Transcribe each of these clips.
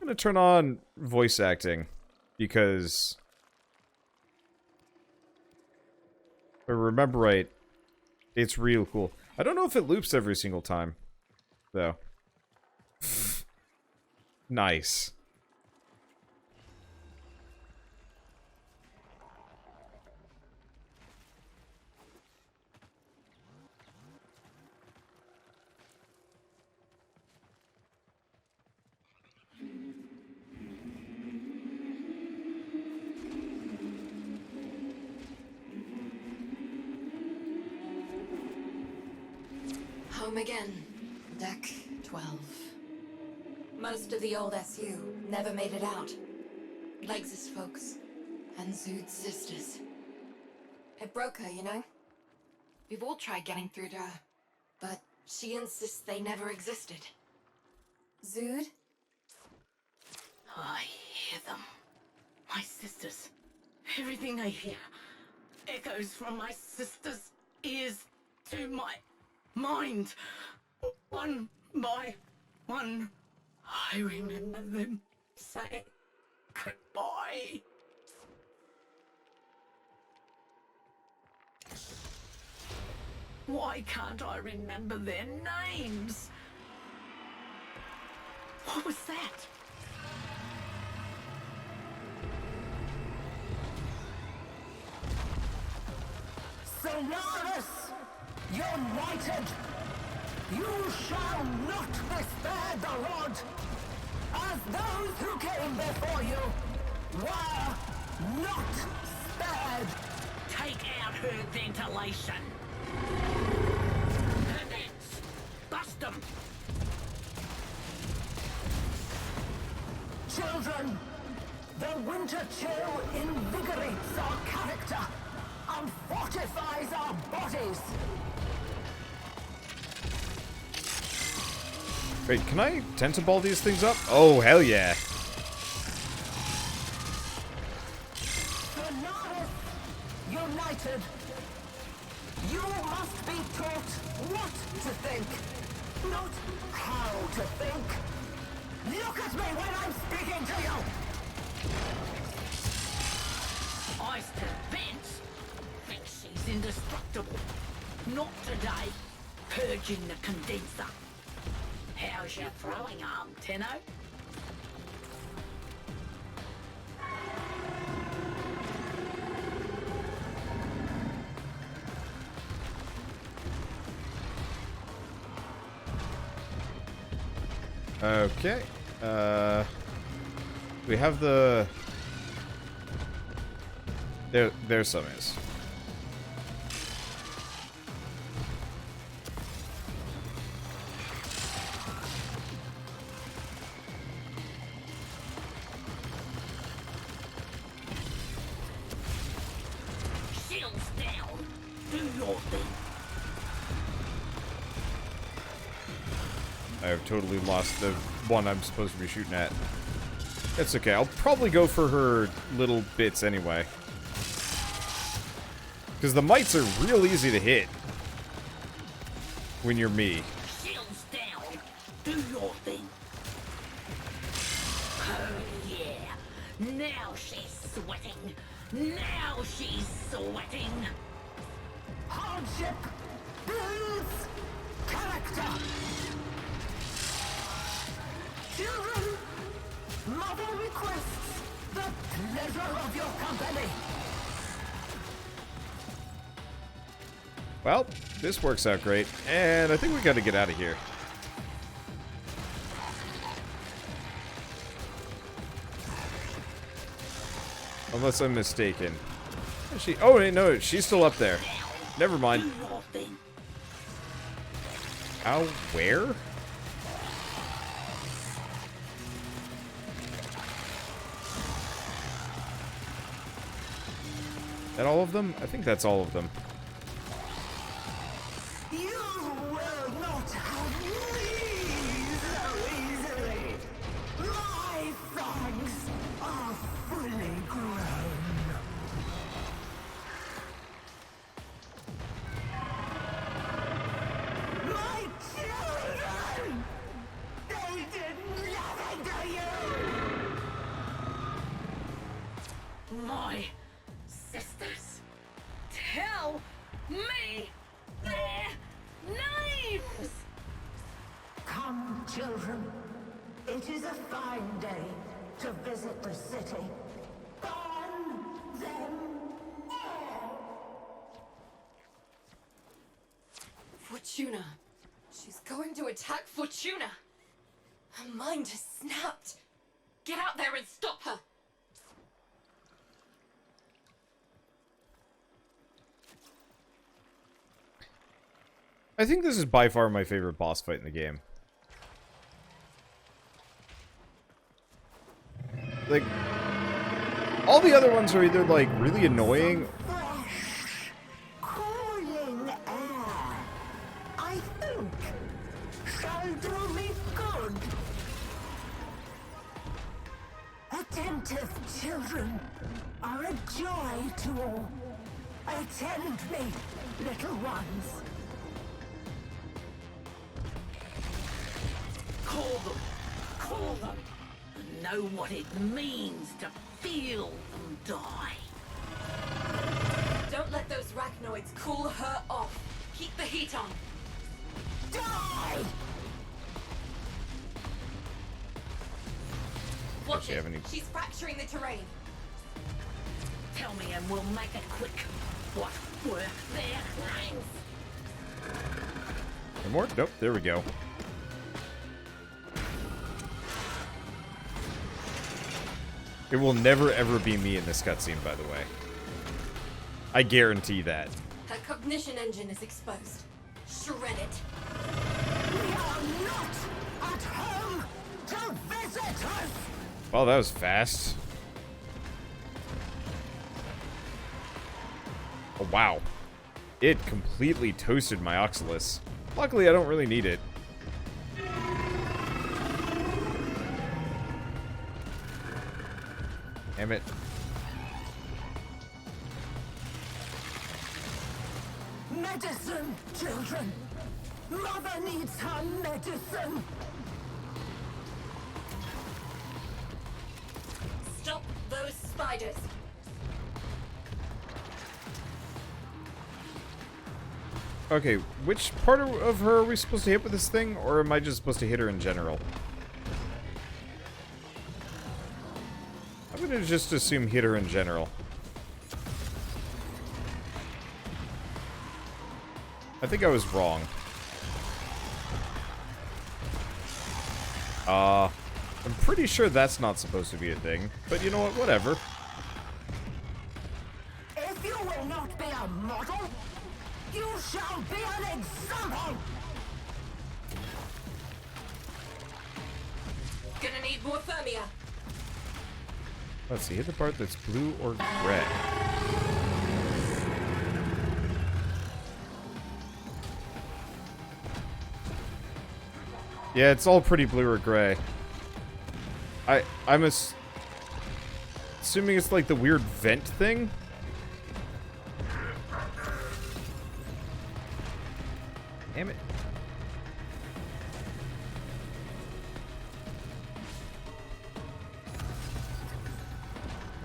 gonna turn on voice acting because if I remember right, it's real cool. I don't know if it loops every single time, though. Nice. Home again. Deck 12. Most of the old SU never made it out. Legs' folks. And Zood's sisters. It broke her, you know? We've all tried getting through to her. But she insists they never existed. Zood? I hear them. My sisters. Everything I hear echoes from my sisters' ears to my mind. One by one, I remember them saying goodbye. Why can't I remember their names? What was that? Solaris, united, you shall not be spared the rod, as those who came before you were not spared. Take out her ventilation. Vents, bust them. Children, the winter chill invigorates our character and fortifies our bodies. Wait, can I tentable these things up? Oh, hell yeah. Solaris, united, you must be taught what to think, not how to think. Look at me when I'm speaking to you! Eyes to Vince. Thinks she's indestructible. Not today. Purging the condenser. How's your throwing arm, Tenno? Okay. We have the... There's some is. Shields down. Do your thing. I've totally lost the one I'm supposed to be shooting at. That's okay. I'll probably go for her little bits anyway. Because the mites are real easy to hit when you're me. Shields down. Do your thing. Oh yeah. Now she's sweating. Now she's sweating. Hardship builds character. Children, Mother requests the pleasure of your company. Well, this works out great. And I think we gotta get out of here. Unless I'm mistaken. Is she? Oh, wait, no, she's still up there. Never mind. Do your thing. Ow, where? That all of them? I think that's all of them. You will not have me so easily. My fangs are fully grown. My children! They did nothing to you! my sisters. Tell me their names! Come, children. It is a fine day to visit the city. Burn them all! Fortuna. She's going to attack Fortuna. Her mind has snapped. Get out there and stop her. I think this is by far my favorite boss fight in the game. Like, all the other ones are either, like, really annoying. Fresh, cooling air, I think, shall do me good. Attentive children are a joy to all. Attend me, little ones. Call them, and know what it means to feel them die. Don't let those arachnoids cool her off. Keep the heat on. Die! Watch you it. have any- She's fracturing the terrain. Tell me and we'll make it quick. What were their names? Any more? Nope, there we go. It will never ever be me in this cutscene, by the way. I guarantee that. Her cognition engine is exposed. Shred it. We are not at home to visitors! Well, that was fast. Oh, wow. It completely toasted my Oxalis. Luckily, I don't really need it. Damn it. Medicine, children! Mother needs her medicine! Stop those spiders. Okay, which part of her are we supposed to hit with this thing, or am I just supposed to hit her in general? I'm gonna just assume hit her in general. I think I was wrong. I'm pretty sure that's not supposed to be a thing, but you know what, whatever. If you will not be a model, you shall be an example! Gonna need more Thermia. Let's see, hit the part that's blue or gray. Yeah, it's all pretty blue or gray. I'm assuming it's like the weird vent thing. Damn it.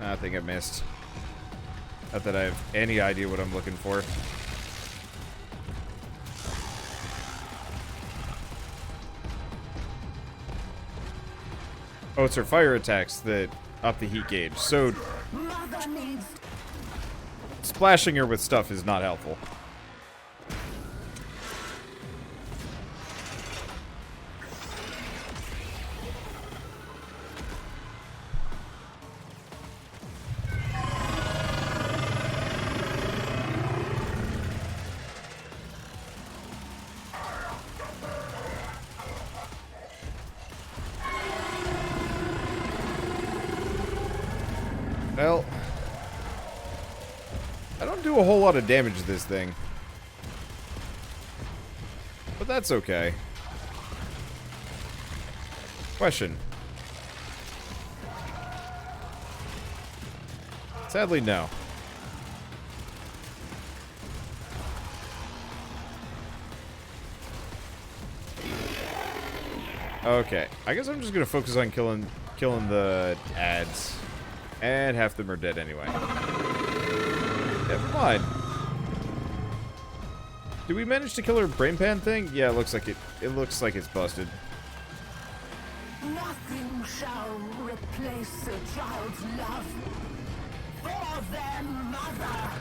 I think I missed. Not that I have any idea what I'm looking for. Oh, it's her fire attacks that up the heat gauge. So Mother needs... splashing her with stuff is not helpful. Well, I don't do a whole lot of damage to this thing. But that's okay. Question. Sadly, no. Okay, I guess I'm just gonna focus on killing the ads. And half of them are dead anyway. Never mind. Did we manage to kill her brain pan thing? Yeah, it looks like it's busted. Nothing shall replace a child's love for their mother.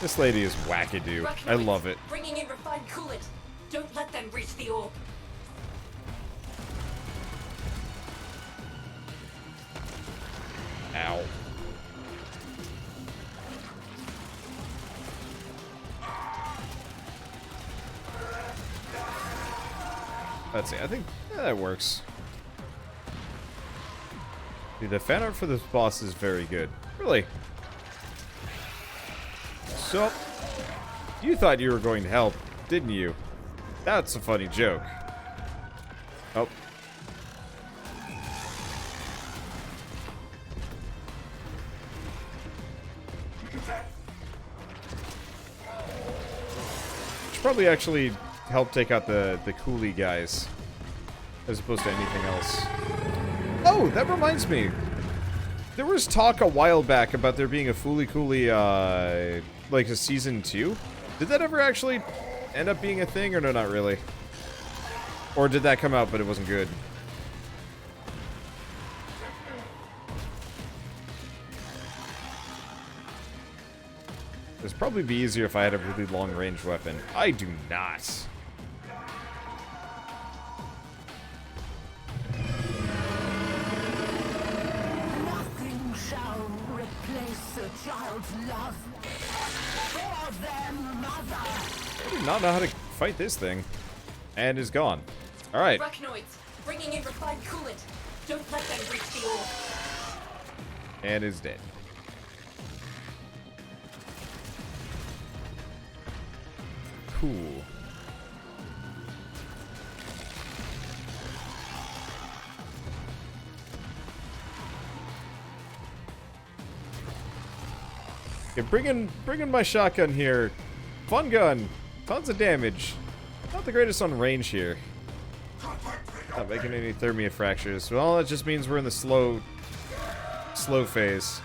This lady is wackadoo. I love it. Bringing in refined coolant. Don't let them reach the orb. Ow. Let's see, I think that works. Dude, the fan art for this boss is very good. Really. So, you thought you were going to help, didn't you? That's a funny joke. Oh. Should probably actually help take out the coolie guys, as opposed to anything else. Oh, that reminds me. There was talk a while back about there being a Fooly Cooly, like a season 2. Did that ever actually end up being a thing, or no, not really? Or did that come out but it wasn't good? It'd probably be easier if I had a really long-range weapon. I do not. Nothing shall replace a child's love for their mother. I do not know how to fight this thing. And is gone. Alright. Arachnoids, bringing in refined coolant. Don't let them reach the orb. And is dead. Cool. Okay, bring in my shotgun here. Fun gun. Tons of damage. Not the greatest on range here. Not making any thermia fractures. Well, that just means we're in the slow phase.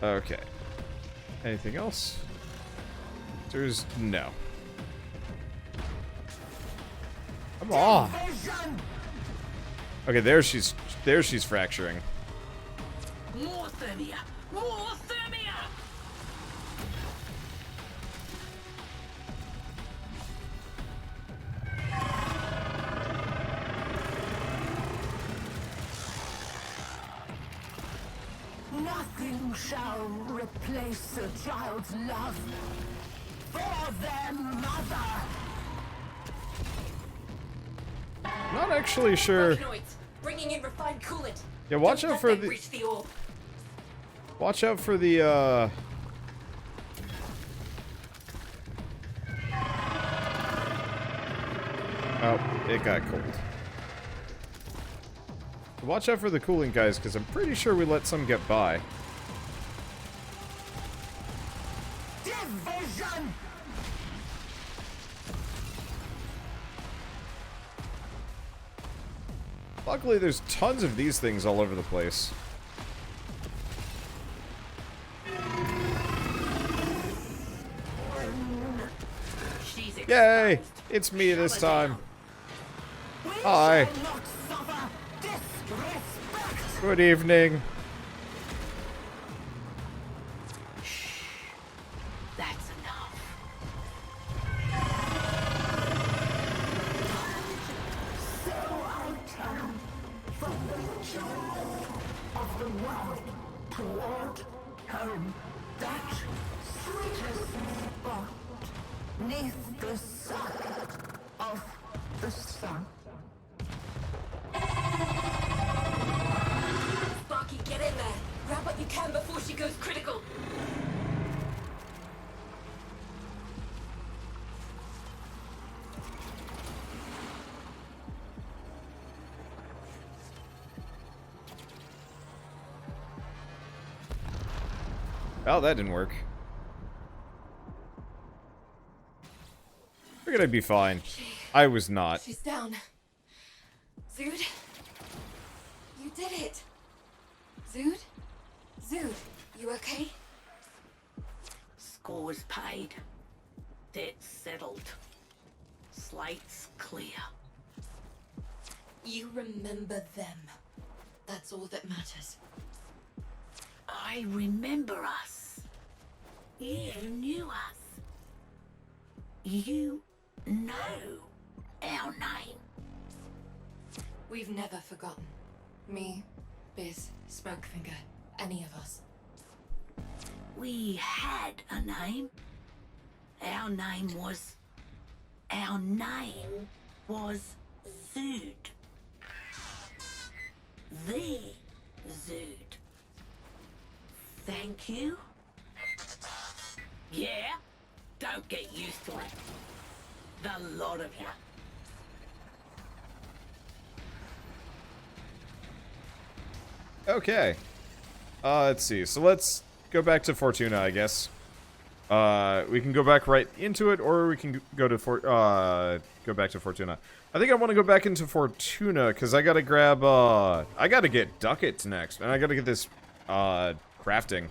Okay. Anything else? There's no. Come on. Okay, there she's fracturing. More thermia! More thermia! Nothing shall replace a child's love for their mother. Not actually sure. Arachnoids, bringing in refined coolant. Yeah, watch Don't out let for them the. reach the orb. Watch out for the. Oh, it got cold. Watch out for the cooling guys, because I'm pretty sure we let some get by. Division! Luckily, there's tons of these things all over the place. She's exposed. Yay! It's me this time. Hi. We shall not suffer disrespect. Good evening. That's enough. So I turn from the joy of the world toward home. That sweetest spot neath the sun of the sun. Sparky, get in there. Grab what you can before she goes critical. Well, that didn't work. We're gonna be fine. I was not. She's down. Zood? You did it! Zood? Zood, you okay? Scores paid. Debts settled. Slates clear. You remember them. That's all that matters. I remember us. You knew us. You know our name. We've never forgotten. Me, Biz, Smokefinger, any of us. We had a name. Our name was Zood. The Zood. Thank you. Yeah? Don't get used to it. The lot of you. Okay. Let's see. So let's go back to Fortuna, I guess. We can go back right into it, or we can go to go back to Fortuna. I think I want to go back into Fortuna, because I gotta grab, I gotta get ducats next, and I gotta get this, crafting.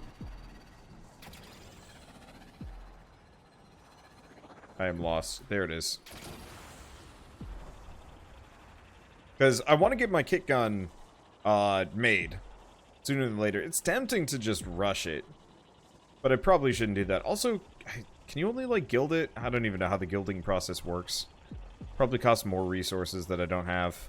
I am lost. There it is. Because I want to get my kit gun, made. Sooner than later. It's tempting to just rush it. But I probably shouldn't do that. Also, can you only, like, guild it? I don't even know how the guilding process works. Probably costs more resources that I don't have.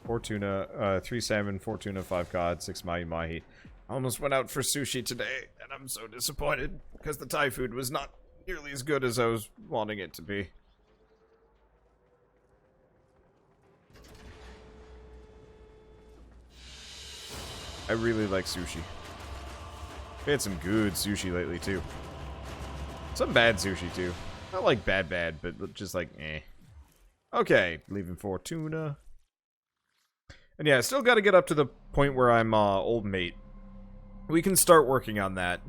Fortuna, 3 salmon, Fortuna, 5 cod, 6 mahi-mahi. I almost went out for sushi today, and I'm so disappointed, because the Thai food was not nearly as good as I was wanting it to be. I really like sushi. We had some good sushi lately, too. Some bad sushi, too. Not like bad, but just like, eh. Okay, leaving Fortuna. And yeah, I still gotta get up to the point where I'm, old mate. We can start working on that.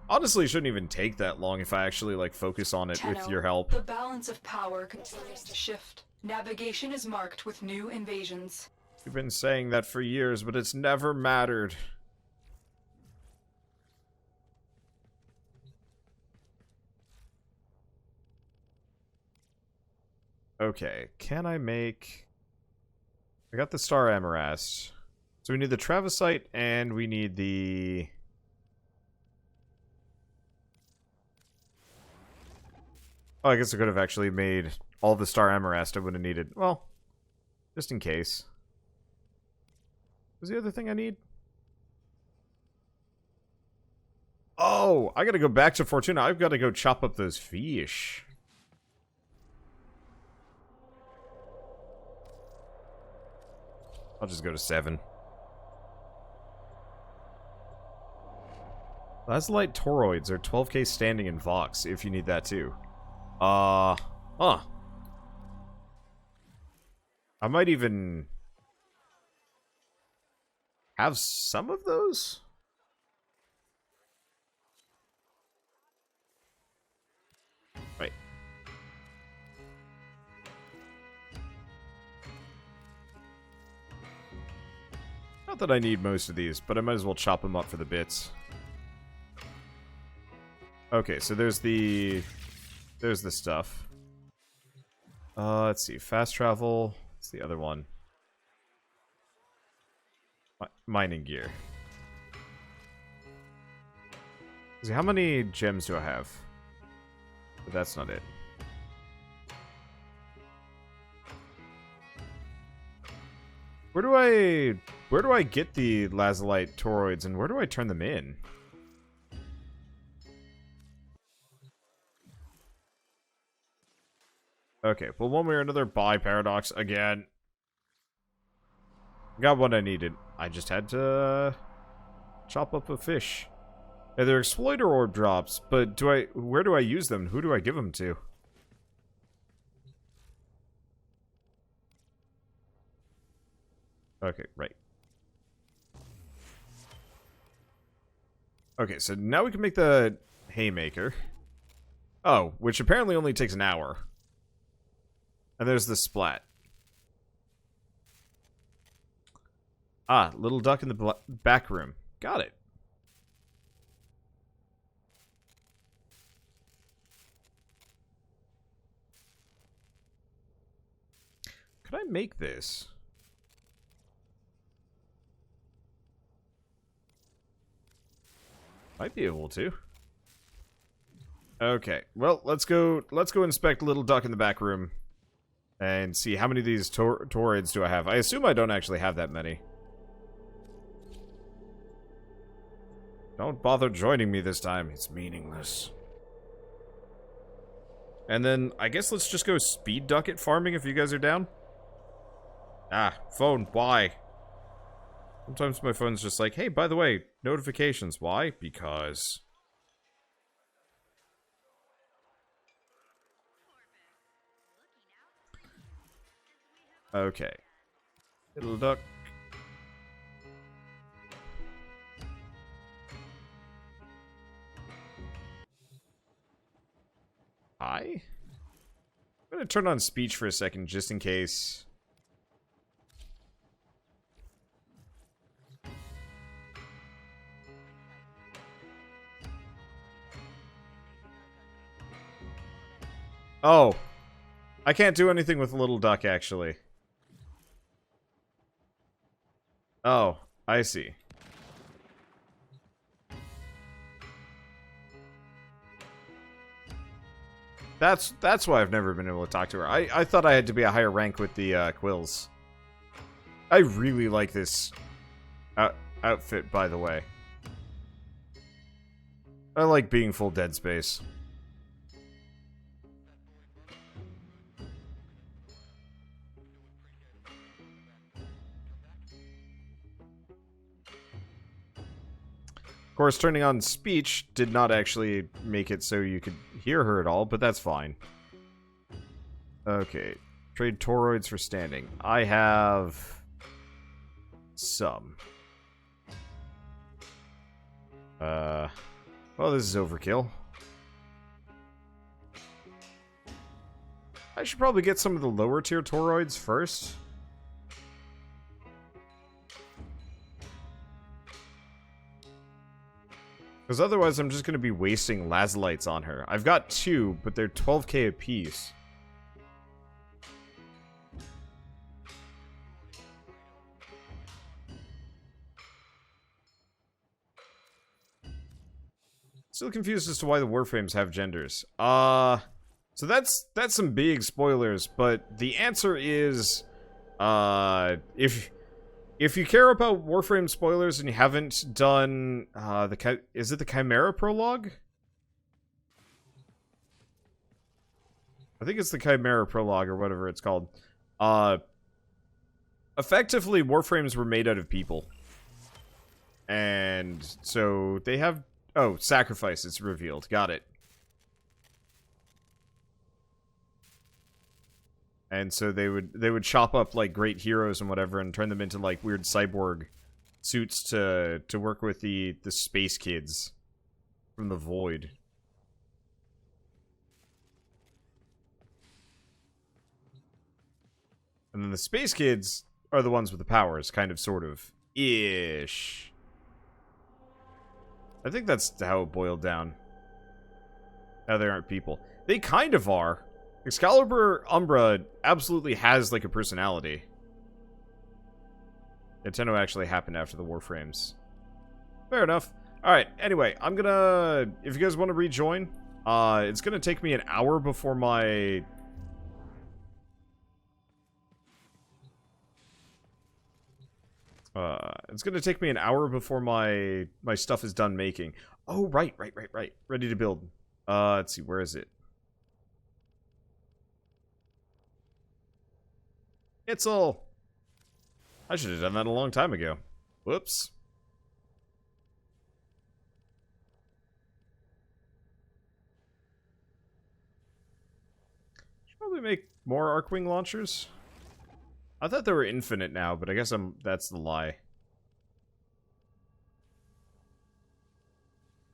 Honestly, it shouldn't even take that long if I actually, like, focus on it Tenno, with your help. The balance of power continues to shift. Navigation is marked with new invasions. You've been saying that for years, but it's never mattered. Okay, can I make... I got the Star Amarast. So we need the Travesite, and we need the... Oh, I guess I could have actually made all the Star Amarast I would have needed. Well, just in case. What's the other thing I need? Oh, I gotta go back to Fortuna. I've gotta go chop up those fish. I'll just go to 7. Lazulite toroids are 12k standing in Vox, if you need that too. Huh. I might even have some of those? Right. Not that I need most of these, but I might as well chop them up for the bits. Okay, so there's the stuff. Let's see. Fast travel. What's the other one? Mining gear. See, how many gems do I have? But that's not it. Where do I get the Lazulite toroids, and where do I turn them in? Okay, well, one way or another, bye, Paradox, again. Got what I needed. I just had to chop up a fish. Yeah, they're exploiter orb drops, but where do I use them? Who do I give them to? Okay, right. Okay, so now we can make the haymaker. Oh, which apparently only takes an hour. And there's the splat. Ah, little duck in the back room. Got it. Could I make this? Might be able to. Okay, well, let's go inspect little duck in the back room and see how many of these toroids do I have. I assume I don't actually have that many. Don't bother joining me this time. It's meaningless. And then, I guess let's just go speed duck at farming if you guys are down. Ah, phone, why? Sometimes my phone's just like, hey, by the way, notifications. Why? Because... Okay. Little duck. I'm gonna turn on speech for a second, just in case. Oh. I can't do anything with little duck, actually. Oh, I see. That's why I've never been able to talk to her. I thought I had to be a higher rank with the quills. I really like this outfit, by the way. I like being full Dead Space. Of course, turning on speech did not actually make it so you could hear her at all, but that's fine. Okay. Trade toroids for standing. I have... some. Well, this is overkill. I should probably get some of the lower tier toroids first. Because otherwise I'm just going to be wasting lazalites on her. I've got 2, but they're 12k apiece. Still confused as to why the Warframes have genders. So that's some big spoilers, but the answer is, if you care about Warframe spoilers and you haven't done, is it the Chimera prologue? I think it's the Chimera prologue or whatever it's called. Effectively, Warframes were made out of people. And so they have, oh, sacrifice, it's revealed. Got it. And so they would chop up like great heroes and whatever and turn them into like weird cyborg suits to work with the space kids from the void. And then the space kids are the ones with the powers, kind of, sort of, ish. I think that's how it boiled down. How they aren't people. They kind of are. Excalibur Umbra absolutely has, like, a personality. Tenno actually happened after the Warframes. Fair enough. Alright, anyway, I'm gonna... If you guys want to rejoin, it's gonna take me an hour before my... it's gonna take me an hour before my stuff is done making. Oh, right. Ready to build. Let's see, where is it? It's all... I should have done that a long time ago. Whoops. Should probably make more Arcwing launchers. I thought they were infinite now, but I guess that's the lie.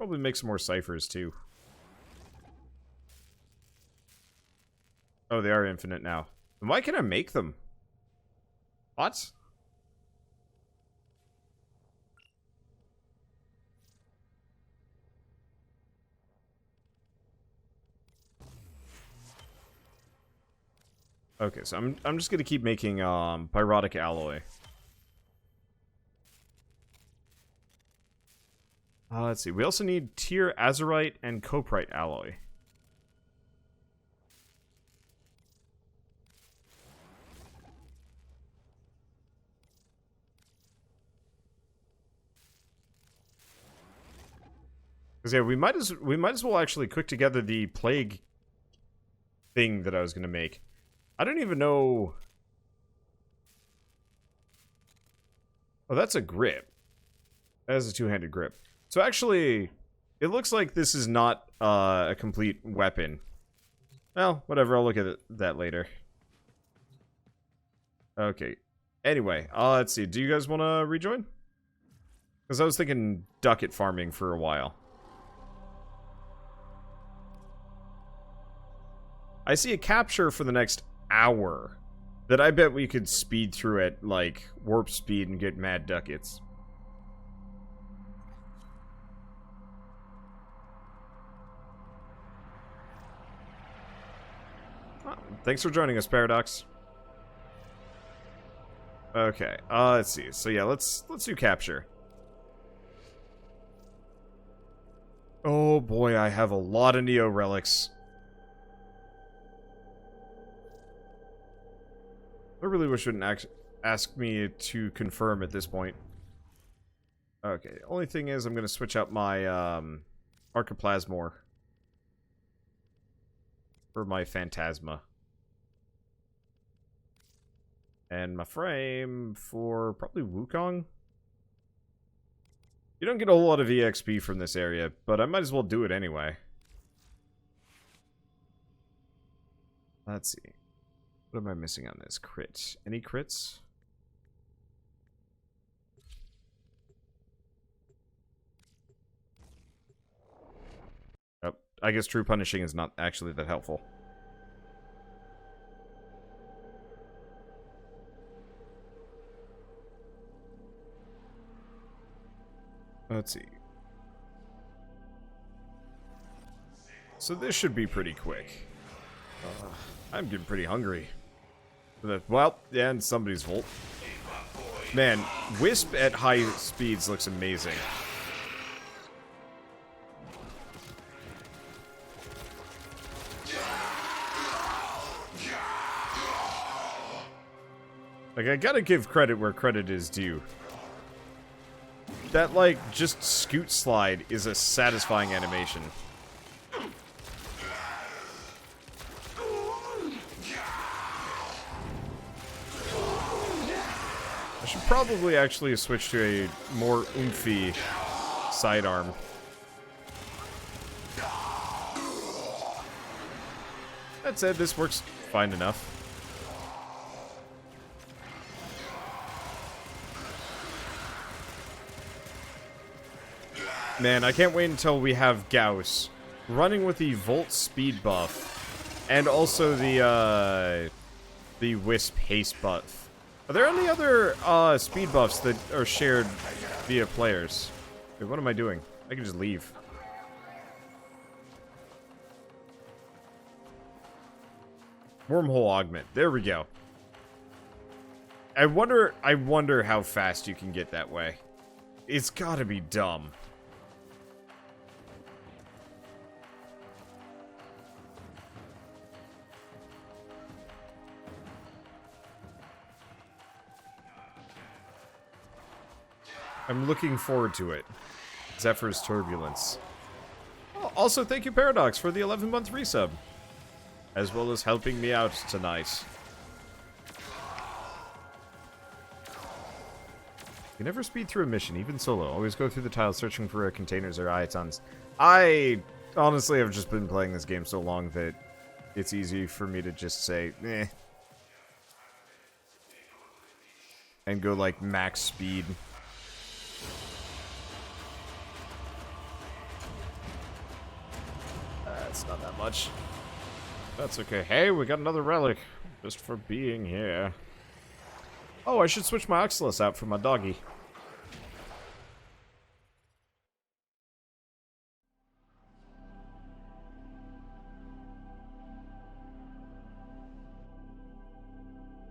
Probably make some more ciphers, too. Oh, they are infinite now. Why can't I make them? What? Okay, so I'm just gonna keep making pyrotic alloy. Let's see. We also need tier azurite and coprite alloy. Because yeah, we might as well actually cook together the plague thing that I was gonna make. I don't even know. Oh, that's a grip. That is a two-handed grip. So actually, it looks like this is not a complete weapon. Well, whatever. I'll look at that later. Okay. Anyway, let's see. Do you guys want to rejoin? Because I was thinking ducat farming for a while. I see a capture for the next hour that I bet we could speed through at, like, warp speed and get mad ducats. Oh, thanks for joining us, Paradox. Okay, let's see. So yeah, let's do capture. Oh boy, I have a lot of Neo relics. I really wish you wouldn't ask me to confirm at this point. Okay, only thing is I'm going to switch out my Archiplasmor for my Phantasma. And my frame for probably Wukong. You don't get a whole lot of EXP from this area, but I might as well do it anyway. Let's see. What am I missing on this? Crit. Any crits? Oh, I guess true punishing is not actually that helpful. Let's see. So this should be pretty quick. I'm getting pretty hungry. Well, yeah, and somebody's Volt. Man, Wisp at high speeds looks amazing. Like, I gotta give credit where credit is due. That, like, just scoot slide is a satisfying animation. I should probably actually switch to a more oomphy sidearm. That said, this works fine enough. Man, I can't wait until we have Gauss running with the Volt speed buff and also the Wisp haste buff. Are there any other speed buffs that are shared via players? Wait, what am I doing? I can just leave. Wormhole augment. There we go. I wonder how fast you can get that way. It's gotta be dumb. I'm looking forward to it. Zephyr's Turbulence. Oh, also, thank you, Paradox, for the 11-month resub. As well as helping me out tonight. You never speed through a mission, even solo. Always go through the tiles searching for containers or icons. I honestly have just been playing this game so long that it's easy for me to just say, eh. And go, like, max speed. It's not that much. That's okay. Hey, we got another relic. Just for being here. Oh, I should switch my Oxalis out for my doggy.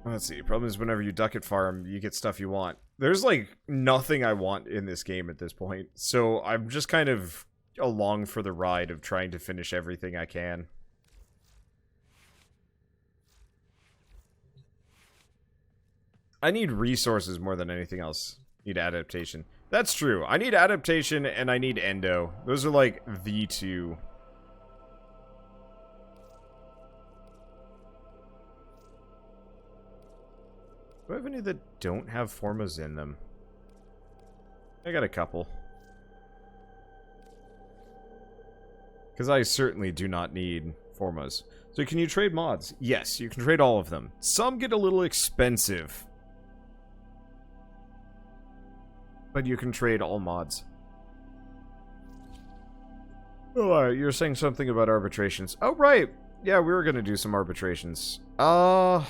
Let's see. Problem is, whenever you duck at farm, you get stuff you want. There's, like, nothing I want in this game at this point. So I'm just kind of along for the ride of trying to finish everything I can. I need resources more than anything else. Need adaptation. That's true. I need adaptation and I need endo. Those are, like, the two. Do I have any that don't have formas in them? I got a couple. Because I certainly do not need formas. So can you trade mods? Yes, you can trade all of them. Some get a little expensive. But you can trade all mods. Oh, you're saying something about arbitrations. Oh, right. Yeah, we were going to do some arbitrations. Yeah,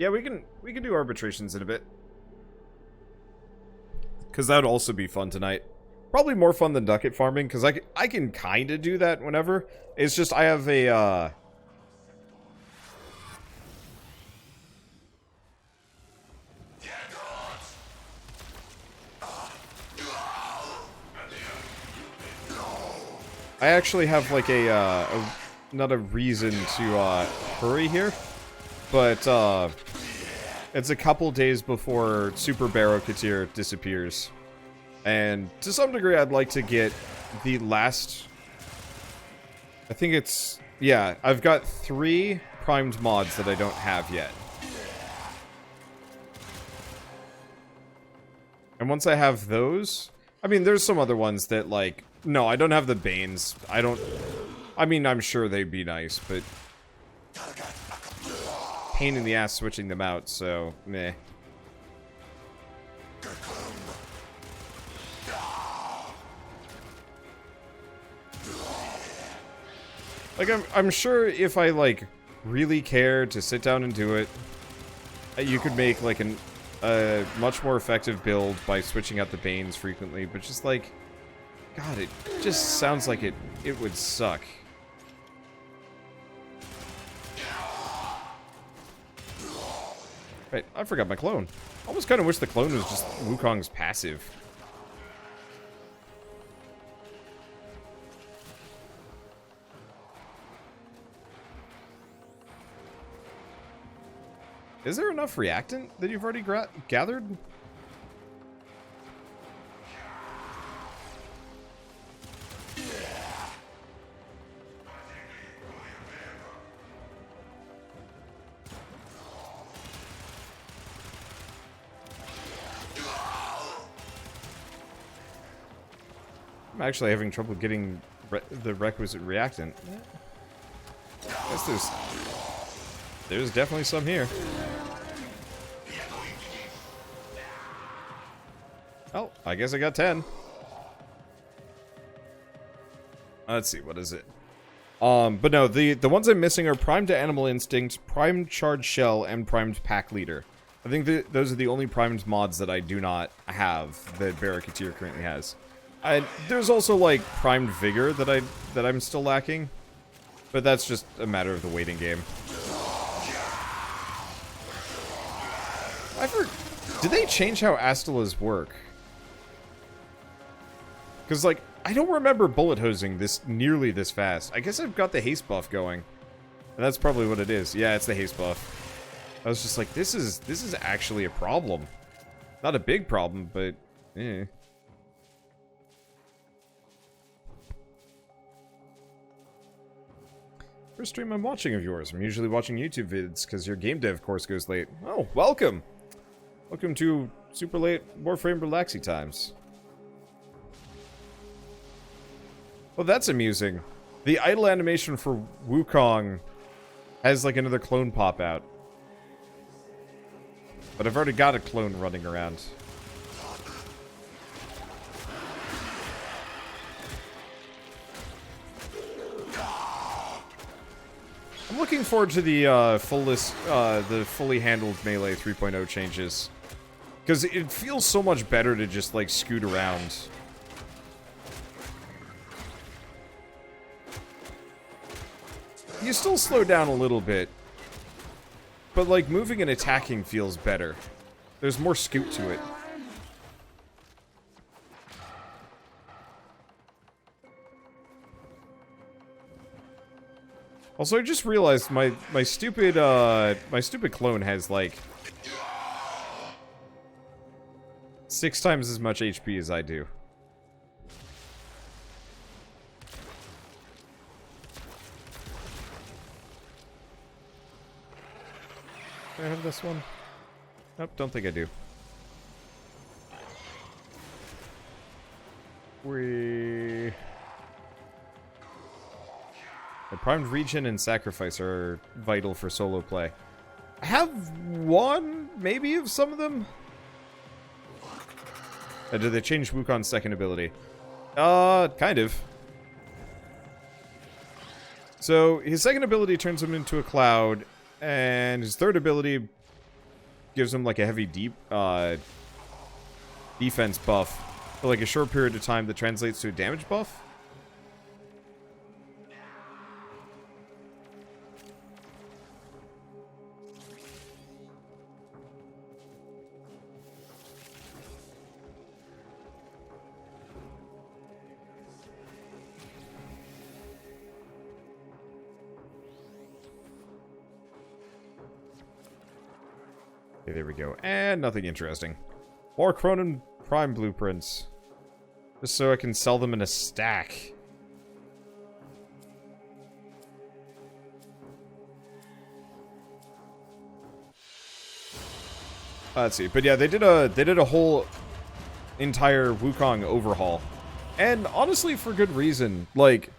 we can do arbitrations in a bit. Because that would also be fun tonight. Probably more fun than ducat farming, because I can kind of do that whenever. It's just I have a, I actually have, like, not a reason to, hurry here. But, it's a couple days before Super Barrow-Katir disappears. And to some degree, I'd like to get the last... I think it's... Yeah, I've got 3 primed mods that I don't have yet. And once I have those... I mean, there's some other ones that, like... No, I don't have the Banes. I don't... I mean, I'm sure they'd be nice, but... Pain in the ass switching them out, so meh. Like, I'm sure if I, like, really cared to sit down and do it, you could make, like, a much more effective build by switching out the Banes frequently, but just, like, God, it just sounds like it would suck. Right, I forgot my clone. I almost kind of wish the clone was just Wukong's passive. Is there enough reactant that you've already gathered? I'm actually having trouble getting the requisite reactant. I guess there's definitely some here. Oh, I guess I got 10. Let's see, what is it? But no, the ones I'm missing are Primed Animal Instinct, Primed Charred Shell, and Primed Pack Leader. I think those are the only primed mods that I do not have that Barrow-Katir currently has. There's also, like, Primed Vigor that I'm still lacking. But that's just a matter of the waiting game. Did they change how Astelas work? Because, like, I don't remember bullet hosing nearly this fast. I guess I've got the haste buff going. And that's probably what it is. Yeah, it's the haste buff. I was just like, this is actually a problem. Not a big problem, but eh. First stream I'm watching of yours. I'm usually watching YouTube vids because your game dev course goes late. Oh, welcome! Welcome to super late Warframe relaxy times. Well, that's amusing. The idle animation for Wukong has like another clone pop out. But I've already got a clone running around. I'm looking forward to the fully handled melee 3.0 changes. Because it feels so much better to just, like, scoot around. You still slow down a little bit. But, like, moving and attacking feels better. There's more scoot to it. Also, I just realized my stupid clone has, like, 6 times as much HP as I do. Do I have this one? Nope, don't think I do. The primed regen and sacrifice are vital for solo play. I have one, maybe, of some of them. Did they change Wukong's second ability? Kind of. So, his second ability turns him into a cloud, and his third ability gives him, like, a heavy defense buff for, like, a short period of time that translates to a damage buff. Okay, there we go. And nothing interesting. More Cronin Prime blueprints. Just so I can sell them in a stack. Let's see. But yeah, they did a whole entire Wukong overhaul. And honestly, for good reason. Like,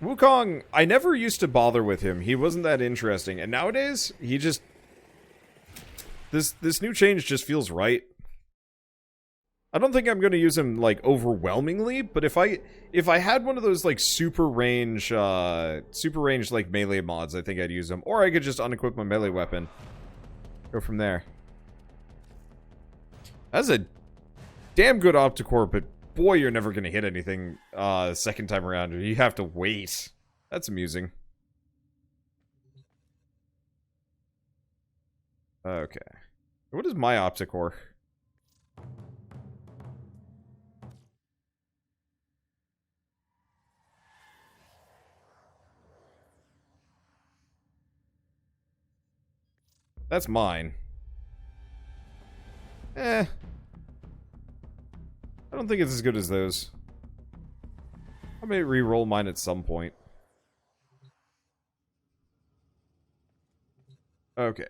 Wukong, I never used to bother with him. He wasn't that interesting. And nowadays, he just... This new change just feels right. I don't think I'm going to use him, like, overwhelmingly, but if I had one of those, like, super range, like, melee mods, I think I'd use them. Or I could just unequip my melee weapon. Go from there. That's a damn good Opticore, but boy, you're never going to hit anything, second time around. You have to wait. That's amusing. Okay. What is my Opticore? That's mine. I don't think it's as good as those. I may re-roll mine at some point. Okay.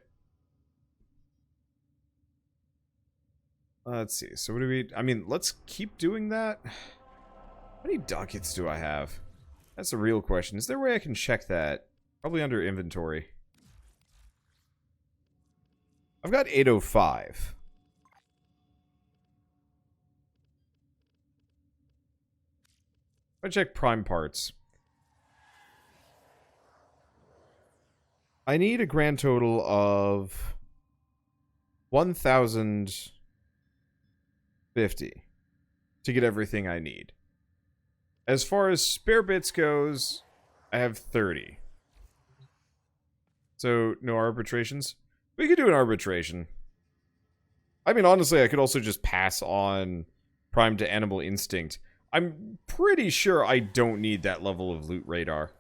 Let's see. So what do we... I mean, let's keep doing that. How many ducats do I have? That's the real question. Is there a way I can check that? Probably under inventory. I've got 805. If I check prime parts. I need a grand total of 1,050 to get everything I need. As far as spare bits goes, I have 30. So, no arbitrations? We could do an arbitration. I mean, honestly, I could also just pass on Prime to Animal Instinct. I'm pretty sure I don't need that level of loot radar.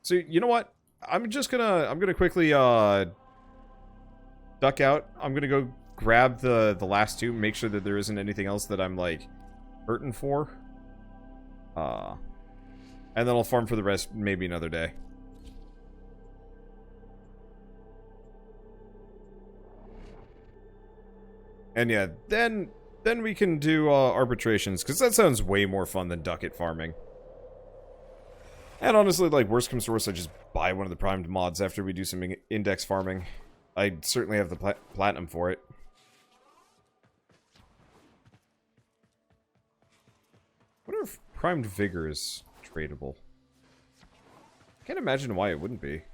So, you know what? I'm gonna quickly, duck out. I'm gonna go grab the last two, make sure that there isn't anything else that I'm, like, hurting for. And then I'll farm for the rest maybe another day. And yeah, then we can do arbitrations, because that sounds way more fun than ducat farming. And honestly, like, worst comes to worst, I just buy one of the primed mods after we do some index farming. I certainly have the platinum for it. I wonder if primed vigor is tradable. Can't imagine why it wouldn't be.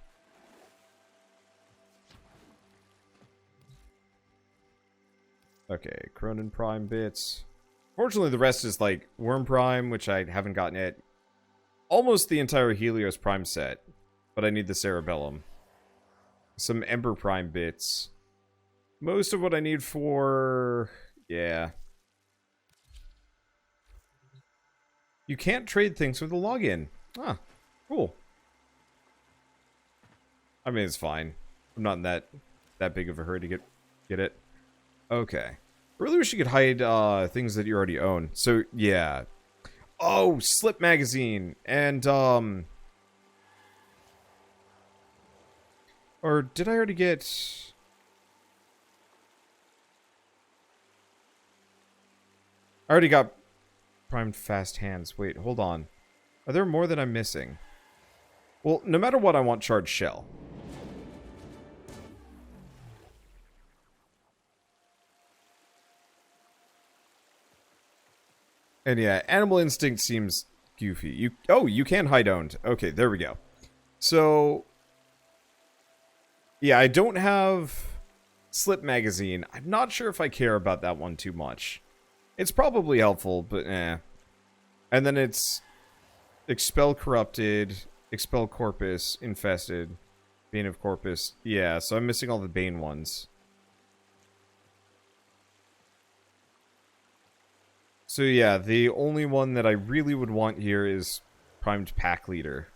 Okay, Cronin Prime bits. Fortunately, the rest is like Worm Prime, which I haven't gotten yet. Almost the entire Helios Prime set, but I need the Cerebellum. Some Ember Prime bits. Most of what I need for... yeah. You can't trade things with a login. Ah, cool. I mean, it's fine. I'm not in that big of a hurry to get it. Okay. I really wish you could hide things that you already own. So, yeah. Oh, Slip Magazine. And, or did I already get... I already got Primed Fast Hands. Wait, hold on. Are there more that I'm missing? Well, no matter what, I want Charged Shell. And yeah, Animal Instinct seems goofy. You can hide owned. Okay, there we go. So, yeah, I don't have Slip Magazine. I'm not sure if I care about that one too much. It's probably helpful, but eh. And then it's Expel Corrupted, Expel Corpus, Infested, Bane of Corpus. Yeah, so I'm missing all the Bane ones. So yeah, the only one that I really would want here is Primed Pack Leader.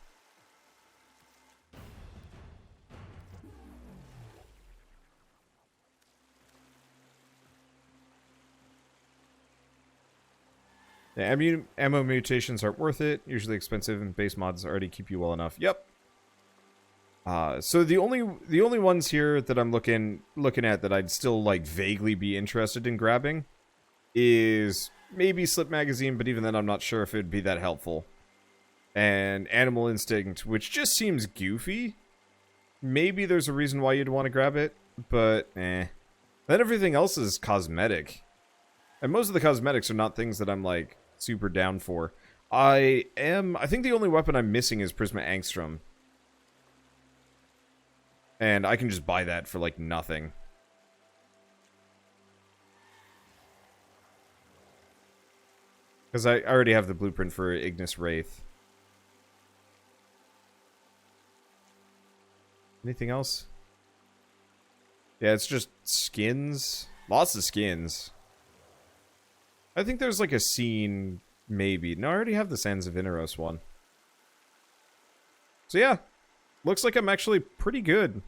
The ammo mutations aren't worth it. Usually expensive, and base mods already keep you well enough. Yep. So the only ones here that I'm looking at that I'd still like vaguely be interested in grabbing is maybe Slip Magazine, but even then I'm not sure if it'd be that helpful. And Animal Instinct, which just seems goofy. Maybe there's a reason why you'd want to grab it, but eh. Then everything else is cosmetic. And most of the cosmetics are not things that I'm like super down for. I think the only weapon I'm missing is Prisma Angstrom. And I can just buy that for like nothing. Because I already have the blueprint for Ignis Wraith. Anything else? Yeah, it's just skins. Lots of skins. I think there's like a scene, maybe. No, I already have the Sands of Inaros one. So yeah, looks like I'm actually pretty good.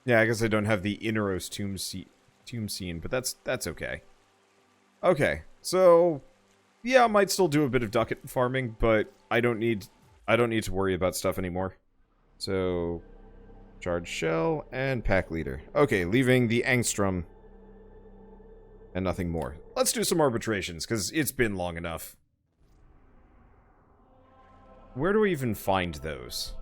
Yeah, I guess I don't have the Inaros tomb scene, but that's okay. Okay, so yeah, I might still do a bit of ducat farming, but I don't need to worry about stuff anymore. So, Charged Shell and Pack Leader. Okay, leaving the Angstrom and nothing more. Let's do some arbitrations, because it's been long enough. Where do we even find those?